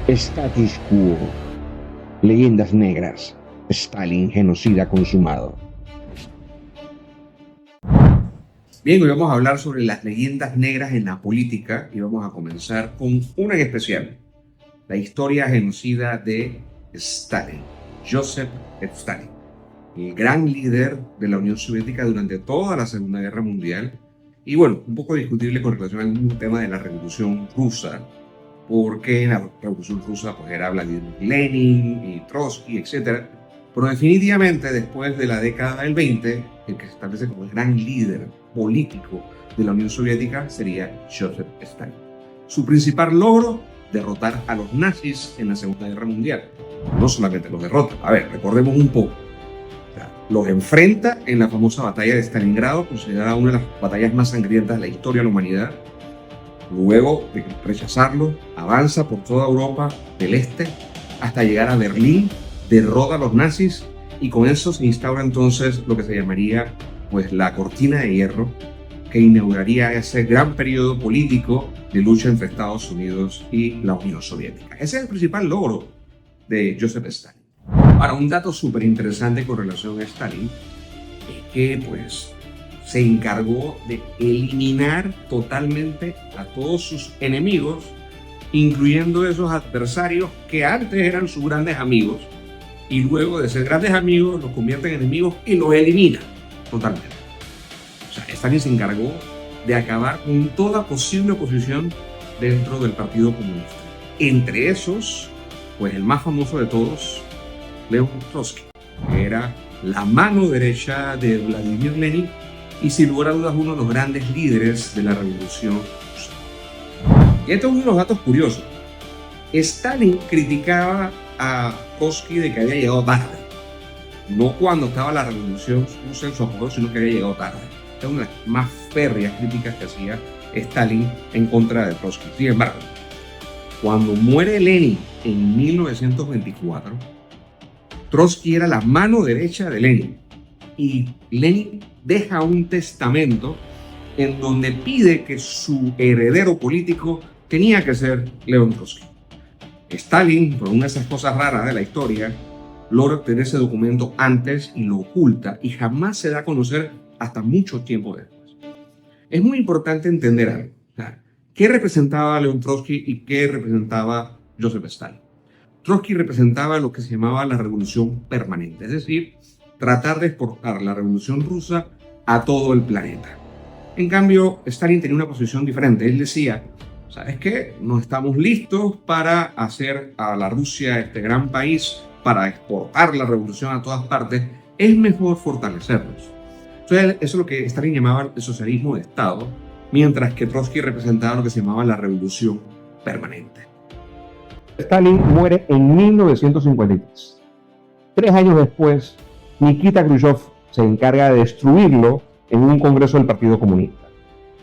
Status quo. Leyendas negras. Stalin, genocida consumado. Bien, hoy vamos a hablar sobre las leyendas negras en la política y vamos a comenzar con una en especial, la historia genocida de Stalin, Joseph Stalin, el gran líder de la Unión Soviética durante toda la Segunda Guerra Mundial y bueno, un poco discutible con relación al mismo tema de la Revolución Rusa, porque en la Revolución Rusa pues era Vladimir Lenin y Trotsky, etc. Pero definitivamente después de la década del 20, el que se establece como el gran líder político de la Unión Soviética sería Joseph Stalin. Su principal logro, derrotar a los nazis en la Segunda Guerra Mundial. No solamente los derrota, a ver, recordemos un poco. Los enfrenta en la famosa batalla de Stalingrado, considerada una de las batallas más sangrientas de la historia de la humanidad. Luego de rechazarlo, avanza por toda Europa del Este hasta llegar a Berlín, derrota a los nazis y con eso se instaura entonces lo que se llamaría pues la cortina de hierro que inauguraría ese gran periodo político de lucha entre Estados Unidos y la Unión Soviética. Ese es el principal logro de Joseph Stalin. Ahora, un dato súper interesante con relación a Stalin es que pues se encargó de eliminar totalmente a todos sus enemigos, incluyendo esos adversarios que antes eran sus grandes amigos y luego de ser grandes amigos los convierte en enemigos y los elimina totalmente. O sea, Stalin se encargó de acabar con toda posible oposición dentro del Partido Comunista. Entre esos, pues el más famoso de todos, León Trotsky, que era la mano derecha de Vladimir Lenin y sin lugar a dudas uno de los grandes líderes de la Revolución Rusa. Y esto es uno de los datos curiosos. Stalin criticaba a Trotsky de que había llegado tarde. No cuando estaba la Revolución Rusa en su apogeo, sino que había llegado tarde. Esta es una de las más férreas críticas que hacía Stalin en contra de Trotsky. Sin embargo, cuando muere Lenin en 1924, Trotsky era la mano derecha de Lenin y Lenin deja un testamento en donde pide que su heredero político tenía que ser León Trotsky. Stalin, por una de esas cosas raras de la historia, logra obtener ese documento antes y lo oculta y jamás se da a conocer hasta mucho tiempo después. Es muy importante entender algo. ¿Qué representaba León Trotsky y qué representaba Joseph Stalin? Trotsky representaba lo que se llamaba la revolución permanente, es decir, tratar de exportar la revolución rusa a todo el planeta. En cambio, Stalin tenía una posición diferente. Él decía, ¿sabes qué? No estamos listos para hacer a la Rusia este gran país, para exportar la revolución a todas partes. Es mejor fortalecerlos. Entonces, eso es lo que Stalin llamaba el socialismo de Estado, mientras que Trotsky representaba lo que se llamaba la revolución permanente. Stalin muere en 1953. 3 años después, Nikita Khrushchev se encarga de destruirlo en un congreso del Partido Comunista.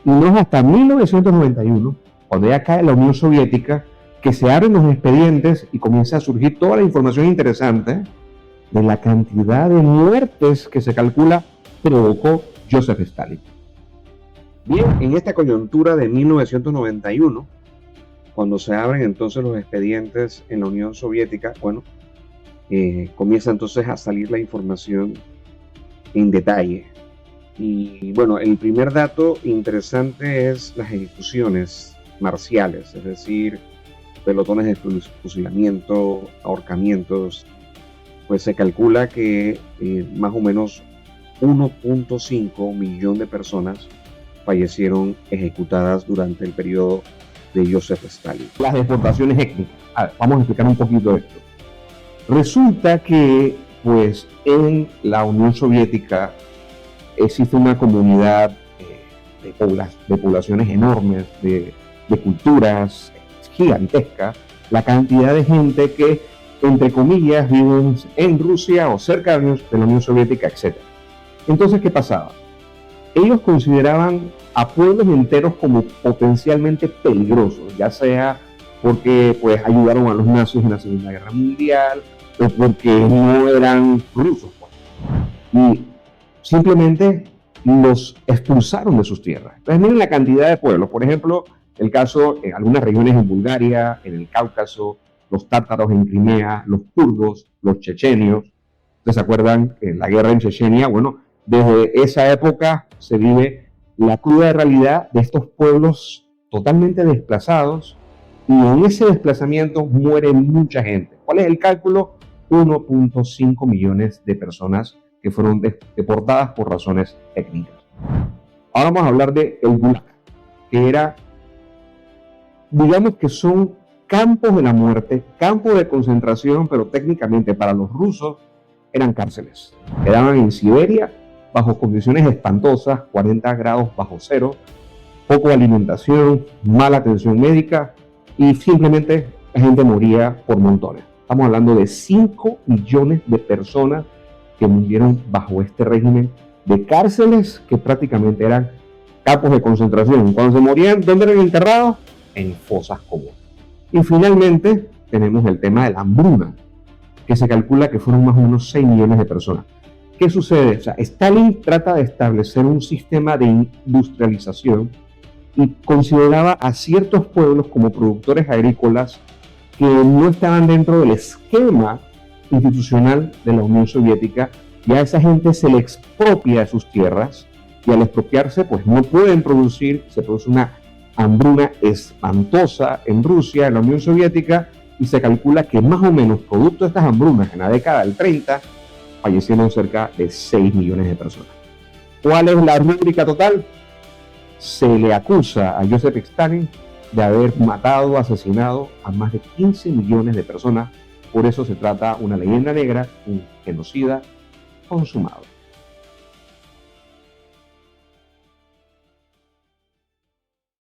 Y no es hasta 1991, cuando ya cae la Unión Soviética, que se abren los expedientes y comienza a surgir toda la información interesante de la cantidad de muertes que se calcula provocó Joseph Stalin. Bien, en esta coyuntura de 1991, cuando se abren entonces los expedientes en la Unión Soviética, bueno, comienza entonces a salir la información en detalle. Y bueno, el primer dato interesante es las ejecuciones marciales, es decir, pelotones de fusilamiento, ahorcamientos. Pues se calcula que más o menos 1.5 millón de personas fallecieron ejecutadas durante el periodo de Joseph Stalin. Las deportaciones étnicas. Vamos a explicar un poquito esto. Resulta que pues en la Unión Soviética existe una comunidad de poblaciones enormes, de culturas gigantescas, la cantidad de gente que, entre comillas, viven en Rusia o cerca de la Unión Soviética, etc. Entonces, ¿qué pasaba? Ellos consideraban a pueblos enteros como potencialmente peligrosos, ya sea porque pues ayudaron a los nazis en la Segunda Guerra Mundial o porque no eran rusos, pues. Y simplemente los expulsaron de sus tierras. Entonces miren la cantidad de pueblos. Por ejemplo, el caso en algunas regiones en Bulgaria, en el Cáucaso, los tártaros en Crimea, los kurdos, los chechenios. ¿Ustedes se acuerdan que la guerra en Chechenia? Bueno, desde esa época se vive la cruda realidad de estos pueblos totalmente desplazados, y en ese desplazamiento muere mucha gente. ¿Cuál es el cálculo? 1.5 millones de personas que fueron deportadas por razones étnicas. Ahora vamos a hablar de el Gulag, que era, digamos que son campos de la muerte, campos de concentración, pero técnicamente para los rusos eran cárceles. Quedaban en Siberia bajo condiciones espantosas, 40 grados bajo cero, poco alimentación, mala atención médica, y simplemente la gente moría por montones. Estamos hablando de 5 millones de personas que murieron bajo este régimen de cárceles que prácticamente eran campos de concentración. Cuando se morían, ¿dónde eran enterrados? En fosas comunes. Y finalmente tenemos el tema de la hambruna, que se calcula que fueron más o menos 6 millones de personas. ¿Qué sucede? O sea, Stalin trata de establecer un sistema de industrialización y consideraba a ciertos pueblos como productores agrícolas que no estaban dentro del esquema institucional de la Unión Soviética, y a esa gente se le expropia de sus tierras, y al expropiarse pues no pueden producir, se produce una hambruna espantosa en Rusia, en la Unión Soviética, y se calcula que más o menos producto de estas hambrunas en la década del 30 fallecieron cerca de 6 millones de personas. ¿Cuál es la rúbrica total? Se le acusa a Joseph Stalin de haber matado, asesinado a más de 15 millones de personas. Por eso se trata una leyenda negra, un genocida consumado.